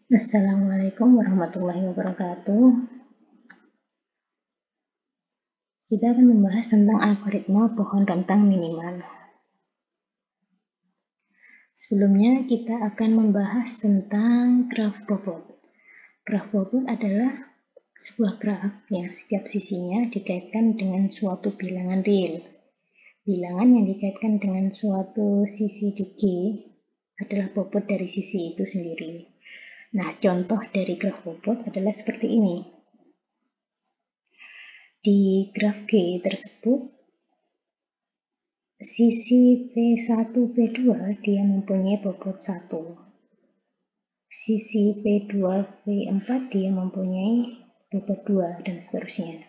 Assalamualaikum warahmatullahi wabarakatuh. Kita akan membahas tentang algoritma pohon rentang minimal. Sebelumnya kita akan membahas tentang graf bobot. Graf bobot adalah sebuah graf yang setiap sisinya dikaitkan dengan suatu bilangan real. Bilangan yang dikaitkan dengan suatu sisi di G adalah bobot dari sisi itu sendiri. Nah, contoh dari graf bobot adalah seperti ini. Di graf G tersebut, sisi P1, P2 dia mempunyai bobot 1. Sisi P2, P4 dia mempunyai bobot 2 dan seterusnya.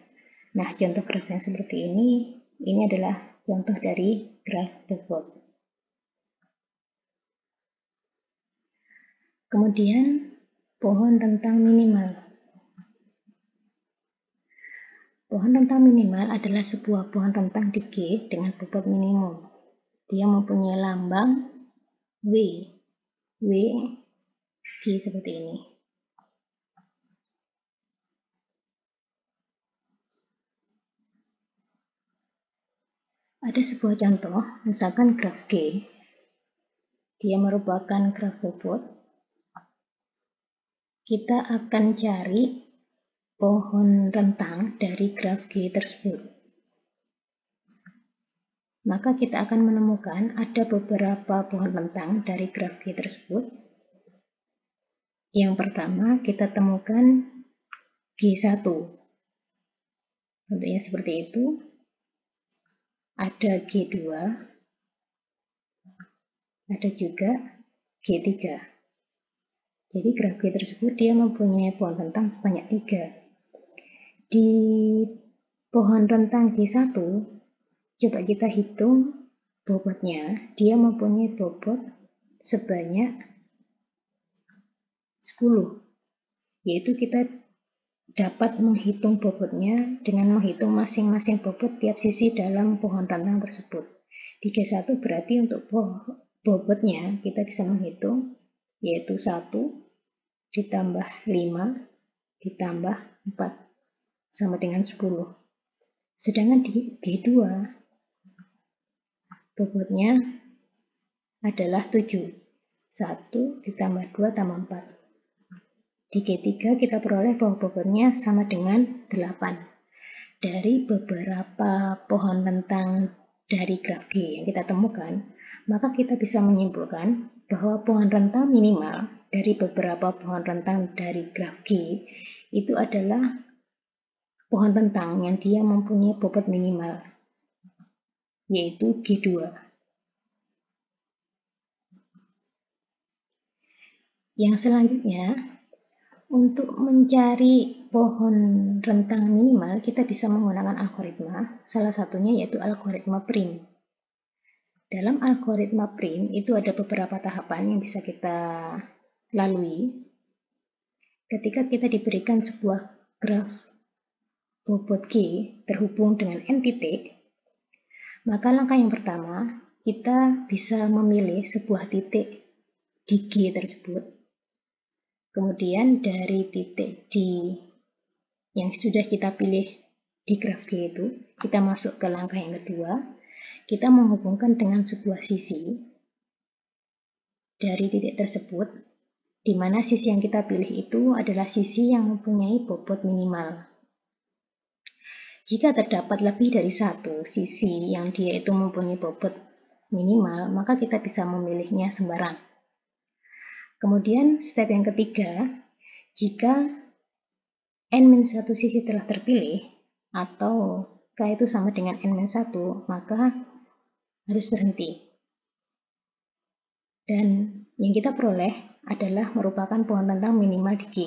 Nah, contoh graf yang seperti ini adalah contoh dari graf bobot. Kemudian pohon rentang minimal. Pohon rentang minimal adalah sebuah pohon rentang di G dengan bobot minimum. Dia mempunyai lambang W G seperti ini. Ada sebuah contoh, misalkan graf G. Dia merupakan graf bobot. Kita akan cari pohon rentang dari graf G tersebut. Maka kita akan menemukan ada beberapa pohon rentang dari graf G tersebut. Yang pertama kita temukan G1. Bentuknya seperti itu. Ada G2. Ada juga G3. Jadi graf G tersebut dia mempunyai pohon rentang sebanyak 3. Di pohon rentang G1, coba kita hitung bobotnya. Dia mempunyai bobot sebanyak 10. Yaitu kita dapat menghitung bobotnya dengan menghitung masing-masing bobot tiap sisi dalam pohon rentang tersebut. Di G1 berarti untuk bobotnya kita bisa menghitung yaitu 1 ditambah 5 ditambah 4 sama dengan 10. Sedangkan di G2 bobotnya adalah 7. 1 ditambah 2 tambah 4. Di G3 kita peroleh bahwa bobotnya sama dengan 8. Dari beberapa pohon rentang dari graf G yang kita temukan, maka kita bisa menyimpulkan bahwa pohon rentang minimal dari beberapa pohon rentang dari graf G itu adalah pohon rentang yang dia mempunyai bobot minimal, yaitu G2. Yang selanjutnya, untuk mencari pohon rentang minimal, kita bisa menggunakan algoritma, salah satunya yaitu algoritma prim. Dalam algoritma prim itu ada beberapa tahapan yang bisa kita lalui. Ketika kita diberikan sebuah graf bobot G terhubung dengan n titik, maka langkah yang pertama kita bisa memilih sebuah titik di G tersebut. Kemudian dari titik di yang sudah kita pilih di graf G itu, kita masuk ke langkah yang kedua. Kita menghubungkan dengan sebuah sisi dari titik tersebut, di mana sisi yang kita pilih itu adalah sisi yang mempunyai bobot minimal. Jika terdapat lebih dari satu sisi yang dia itu mempunyai bobot minimal, maka kita bisa memilihnya sembarang. Kemudian step yang ketiga, jika N-1 sisi telah terpilih, atau K itu sama dengan N-1, maka harus berhenti. Dan yang kita peroleh adalah merupakan pohon rentang minimal di G.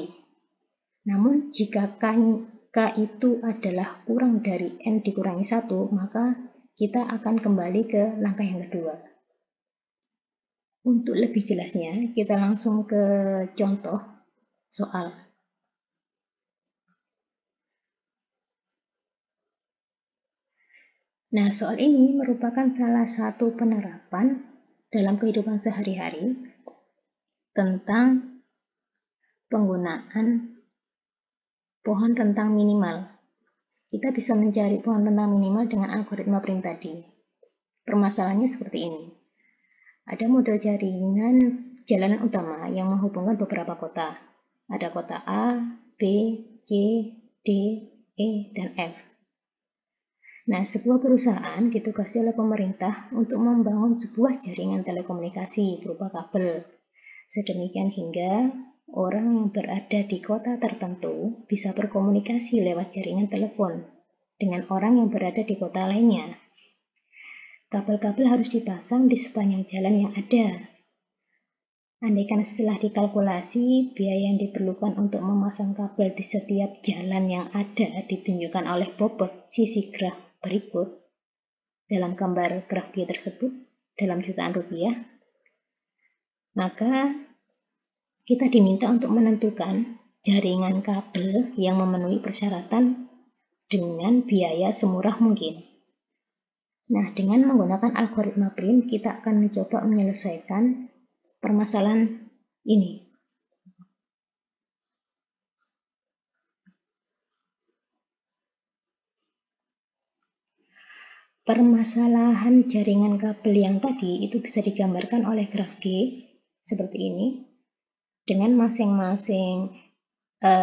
Namun jika K itu adalah kurang dari N dikurangi 1, maka kita akan kembali ke langkah yang kedua. Untuk lebih jelasnya, kita langsung ke contoh soal. Nah, soal ini merupakan salah satu penerapan dalam kehidupan sehari-hari tentang penggunaan pohon rentang minimal. Kita bisa mencari pohon rentang minimal dengan algoritma prim tadi. Permasalahannya seperti ini. Ada model jaringan jalanan utama yang menghubungkan beberapa kota. Ada kota A, B, C, D, E, dan F. Nah, sebuah perusahaan ditugasi oleh pemerintah untuk membangun sebuah jaringan telekomunikasi berupa kabel. Sedemikian hingga orang yang berada di kota tertentu bisa berkomunikasi lewat jaringan telepon dengan orang yang berada di kota lainnya. Kabel-kabel harus dipasang di sepanjang jalan yang ada. Andaikan setelah dikalkulasi, biaya yang diperlukan untuk memasang kabel di setiap jalan yang ada ditunjukkan oleh bobot sisi graf berikut dalam gambar graf G tersebut dalam jutaan rupiah, maka kita diminta untuk menentukan jaringan kabel yang memenuhi persyaratan dengan biaya semurah mungkin. Nah, dengan menggunakan algoritma prim, kita akan mencoba menyelesaikan permasalahan ini. Permasalahan jaringan kabel yang tadi itu bisa digambarkan oleh graf G seperti ini, dengan masing-masing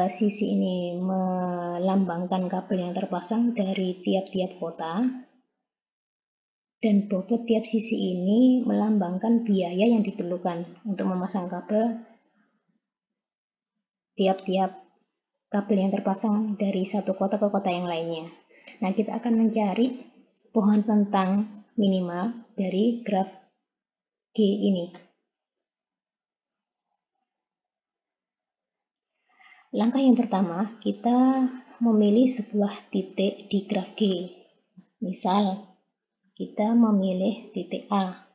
sisi ini melambangkan kabel yang terpasang dari tiap-tiap kota, dan bobot tiap sisi ini melambangkan biaya yang diperlukan untuk memasang kabel tiap-tiap kabel yang terpasang dari satu kota ke kota yang lainnya. Nah, kita akan mencari pohon rentang minimal dari graf G ini. Langkah yang pertama, kita memilih sebuah titik di graf G. Misal, kita memilih titik A.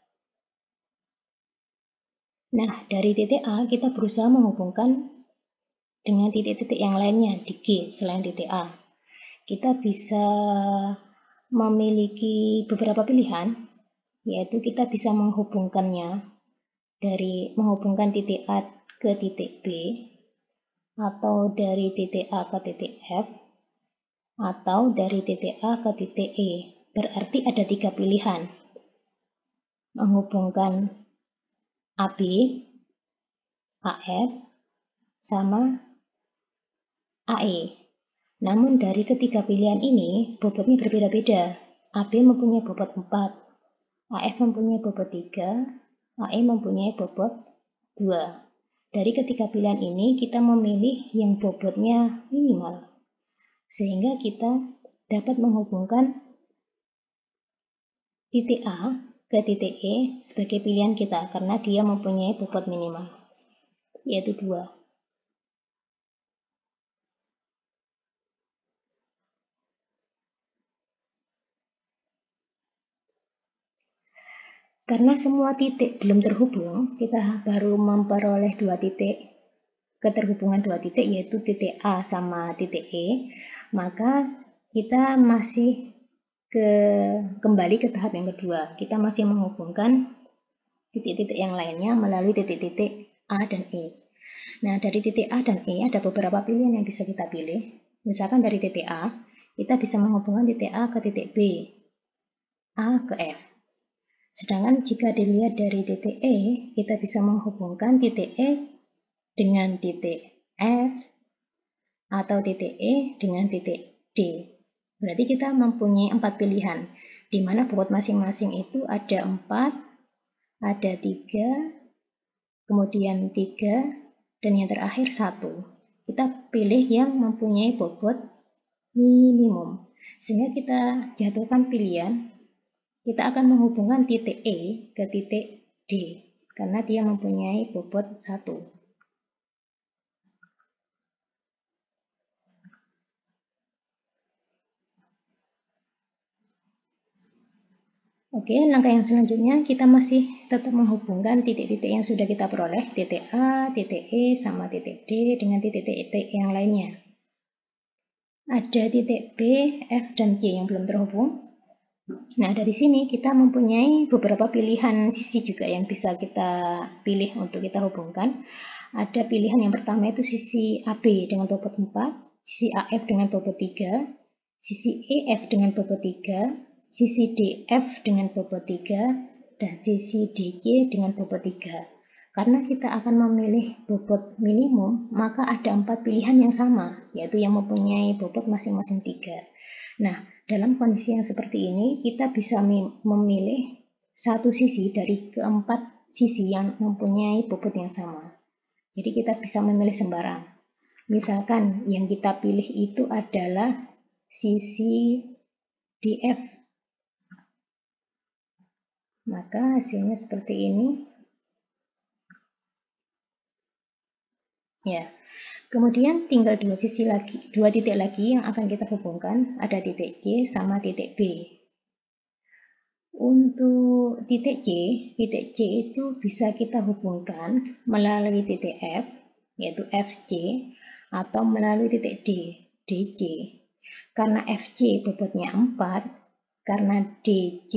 Nah, dari titik A kita berusaha menghubungkan dengan titik-titik yang lainnya di G selain titik A. Kita bisa memiliki beberapa pilihan, yaitu kita bisa menghubungkan titik A ke titik B, atau dari titik A ke titik F, atau dari titik A ke titik E. Berarti ada 3 pilihan. Menghubungkan AB, AF, sama AE. Namun dari ketiga pilihan ini bobotnya berbeda-beda. AB mempunyai bobot 4, AF mempunyai bobot 3, AE mempunyai bobot 2. Dari ketiga pilihan ini kita memilih yang bobotnya minimal, sehingga kita dapat menghubungkan titik A ke titik E sebagai pilihan kita karena dia mempunyai bobot minimal, yaitu 2. Karena semua titik belum terhubung, kita baru memperoleh 2 titik, keterhubungan 2 titik yaitu titik A sama titik E, maka kita masih kembali ke tahap yang kedua. Kita masih menghubungkan titik-titik yang lainnya melalui titik-titik A dan E. Nah, dari titik A dan E ada beberapa pilihan yang bisa kita pilih. Misalkan dari titik A, kita bisa menghubungkan titik A ke titik B, A ke F. Sedangkan jika dilihat dari titik E, kita bisa menghubungkan titik E dengan titik F atau titik E dengan titik D. Berarti kita mempunyai 4 pilihan, di mana bobot masing-masing itu ada 4, ada 3, kemudian 3, dan yang terakhir 1. Kita pilih yang mempunyai bobot minimum. Sehingga kita jatuhkan pilihan, kita akan menghubungkan titik E ke titik D, karena dia mempunyai bobot 1. Oke, langkah yang selanjutnya kita masih tetap menghubungkan titik-titik yang sudah kita peroleh, titik A, titik E, sama titik D dengan titik-titik yang lainnya. Ada titik B, F, dan G yang belum terhubung. Nah, dari sini kita mempunyai beberapa pilihan sisi juga yang bisa kita pilih untuk kita hubungkan. Ada pilihan yang pertama itu sisi AB dengan bobot 4, sisi AF dengan bobot 3, sisi EF dengan bobot 3, sisi DF dengan bobot 3, dan sisi DC dengan bobot 3. Karena kita akan memilih bobot minimum, maka ada 4 pilihan yang sama, yaitu yang mempunyai bobot masing-masing 3. Nah, dalam kondisi yang seperti ini, kita bisa memilih satu sisi dari keempat sisi yang mempunyai bobot yang sama. Jadi kita bisa memilih sembarang. Misalkan yang kita pilih itu adalah sisi DF. Maka hasilnya seperti ini. Ya. Kemudian tinggal dua titik lagi yang akan kita hubungkan, ada titik C sama titik B. Untuk titik C itu bisa kita hubungkan melalui titik F, yaitu FC, atau melalui titik D, DC. Karena FC bobotnya 4, karena DC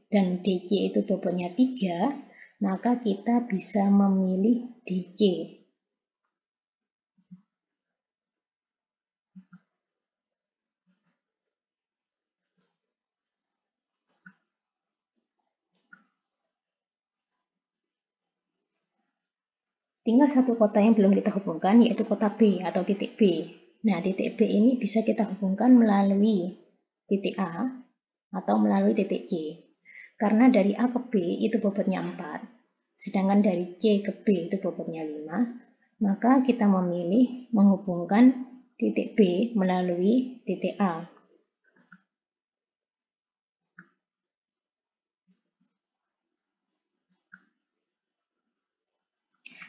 dan DC itu bobotnya 3, maka kita bisa memilih DC. Tinggal satu kota yang belum kita hubungkan, yaitu kota B atau titik B. Nah, titik B ini bisa kita hubungkan melalui titik A atau melalui titik C. Karena dari A ke B itu bobotnya 4, sedangkan dari C ke B itu bobotnya 5, maka kita memilih menghubungkan titik B melalui titik A.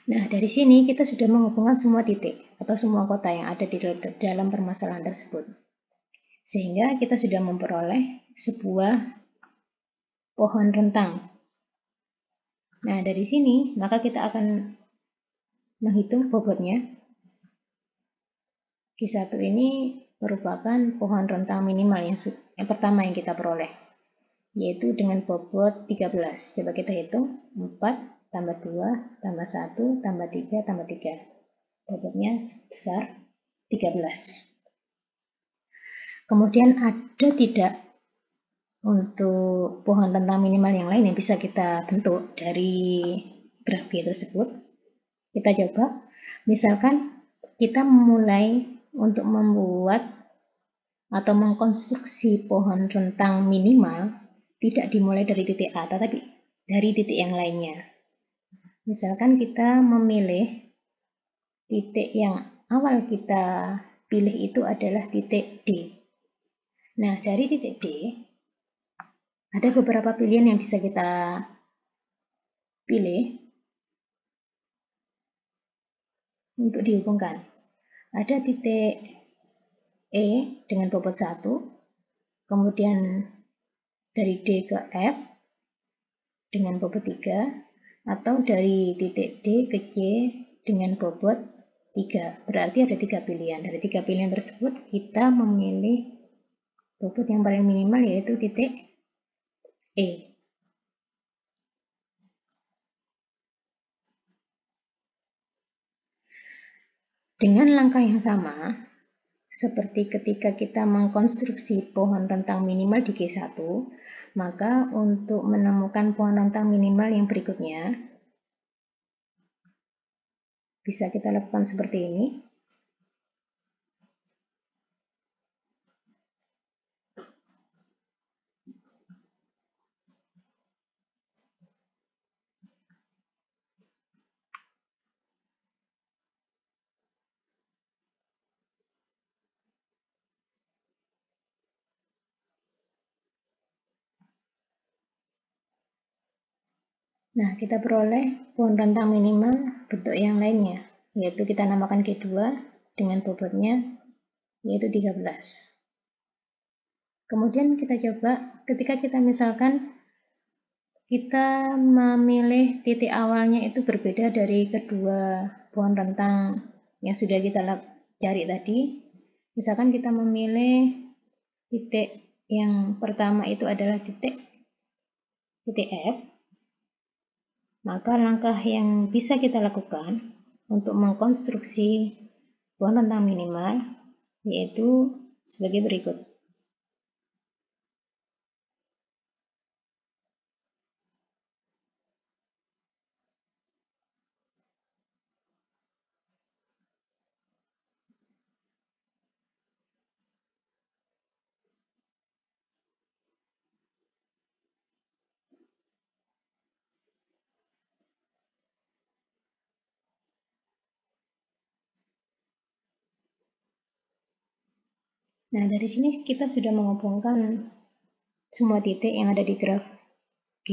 Nah, dari sini kita sudah menghubungkan semua titik atau semua kota yang ada di dalam permasalahan tersebut. Sehingga kita sudah memperoleh sebuah pohon rentang. Nah, dari sini maka kita akan menghitung bobotnya. Q1 ini merupakan pohon rentang minimal yang pertama yang kita peroleh, yaitu dengan bobot 13. Coba kita hitung, 4 tambah 2 tambah 1 tambah 3 tambah 3. Bobotnya sebesar 13. Kemudian ada tidak untuk pohon rentang minimal yang lain yang bisa kita bentuk dari graf G tersebut? Kita coba. Misalkan kita memulai untuk membuat atau mengkonstruksi pohon rentang minimal tidak dimulai dari titik A, tetapi dari titik yang lainnya. Misalkan kita memilih titik yang awal kita pilih itu adalah titik D. Nah, dari titik D, ada beberapa pilihan yang bisa kita pilih untuk dihubungkan. Ada titik E dengan bobot 1, kemudian dari D ke F dengan bobot 3, atau dari titik D ke C dengan bobot 3. Berarti ada 3 pilihan. Dari 3 pilihan tersebut kita memilih bobot yang paling minimal, yaitu titik E. Dengan langkah yang sama seperti ketika kita mengkonstruksi pohon rentang minimal di G1, maka untuk menemukan pohon rentang minimal yang berikutnya bisa kita lakukan seperti ini. Nah, kita peroleh pohon rentang minimal bentuk yang lainnya, yaitu kita namakan G2 dengan bobotnya yaitu 13. Kemudian kita coba ketika kita misalkan kita memilih titik awalnya itu berbeda dari kedua pohon rentang yang sudah kita cari tadi. Misalkan kita memilih titik yang pertama itu adalah titik F, maka langkah yang bisa kita lakukan untuk mengkonstruksi pohon rentang minimal, yaitu sebagai berikut. Nah, dari sini kita sudah menghubungkan semua titik yang ada di graf G.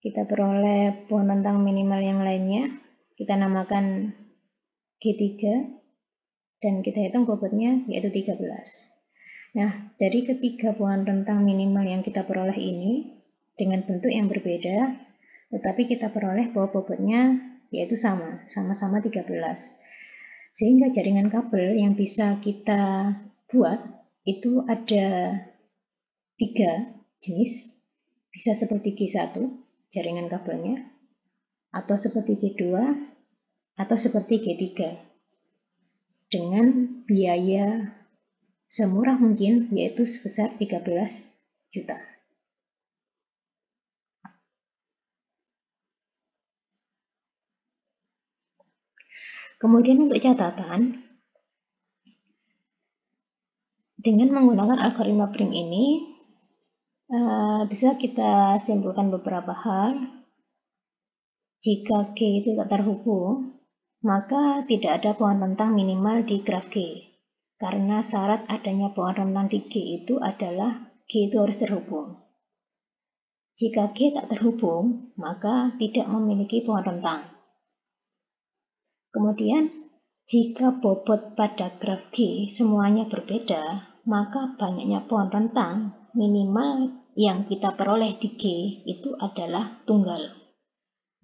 Kita peroleh pohon rentang minimal yang lainnya, kita namakan G3, dan kita hitung bobotnya yaitu 13. Nah, dari ketiga pohon rentang minimal yang kita peroleh ini, dengan bentuk yang berbeda, tetapi kita peroleh bahwa bobotnya yaitu sama-sama 13. Sehingga jaringan kabel yang bisa kita buat itu ada 3 jenis, bisa seperti G1 jaringan kabelnya, atau seperti G2, atau seperti G3 dengan biaya semurah mungkin, yaitu sebesar 13 juta. Kemudian untuk catatan, dengan menggunakan algoritma Prim ini, bisa kita simpulkan beberapa hal. Jika G itu tak terhubung, maka tidak ada pohon rentang minimal di graf G. Karena syarat adanya pohon rentang di G itu adalah G itu harus terhubung. Jika G tak terhubung, maka tidak memiliki pohon rentang. Kemudian, jika bobot pada graf G semuanya berbeda, maka banyaknya pohon rentang minimal yang kita peroleh di G itu adalah tunggal.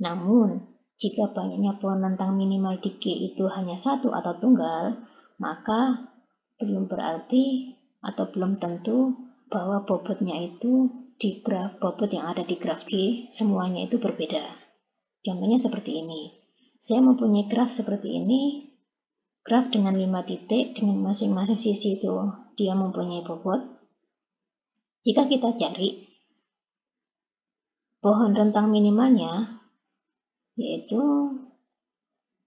Namun, jika banyaknya pohon rentang minimal di G itu hanya satu atau tunggal, maka belum berarti atau belum tentu bahwa bobotnya itu di graf bobot yang ada di graf G semuanya itu berbeda. Contohnya seperti ini. Saya mempunyai graf seperti ini, graf dengan 5 titik dengan masing-masing sisi itu dia mempunyai bobot. Jika kita cari pohon rentang minimalnya, yaitu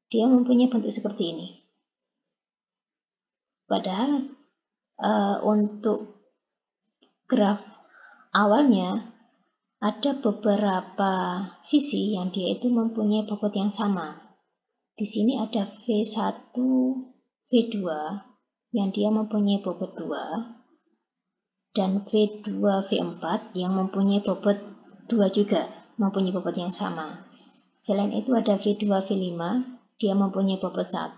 dia mempunyai bentuk seperti ini. Padahal untuk graf awalnya ada beberapa sisi yang dia itu mempunyai bobot yang sama. Di sini ada V1, V2 yang dia mempunyai bobot 2 dan V2, V4 yang mempunyai bobot 2 juga, mempunyai bobot yang sama. Selain itu ada V2, V5, dia mempunyai bobot 1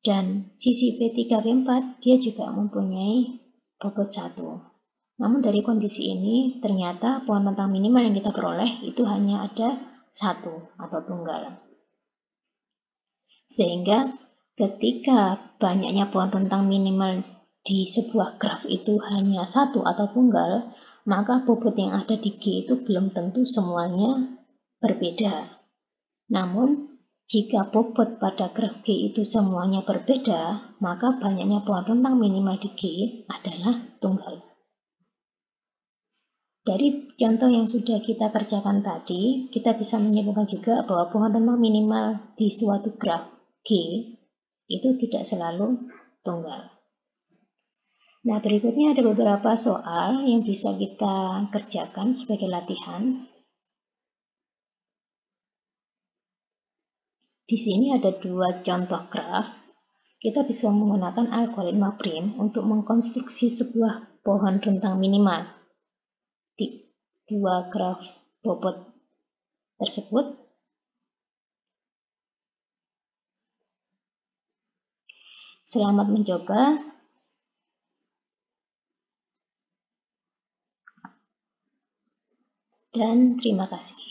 dan sisi V3, V4 dia juga mempunyai bobot 1. Namun dari kondisi ini ternyata pohon rentang minimal yang kita peroleh itu hanya ada 1 atau tunggal. Sehingga ketika banyaknya pohon rentang minimal di sebuah graf itu hanya 1 atau tunggal, maka bobot yang ada di G itu belum tentu semuanya berbeda. Namun, jika bobot pada graf G itu semuanya berbeda, maka banyaknya pohon rentang minimal di G adalah tunggal. Dari contoh yang sudah kita kerjakan tadi, kita bisa menyimpulkan juga bahwa pohon rentang minimal di suatu graf G itu tidak selalu tunggal. Nah, berikutnya ada beberapa soal yang bisa kita kerjakan sebagai latihan. Di sini ada 2 contoh graf. Kita bisa menggunakan algoritma Prim untuk mengkonstruksi sebuah pohon rentang minimal di 2 graf bobot tersebut. Selamat mencoba dan terima kasih.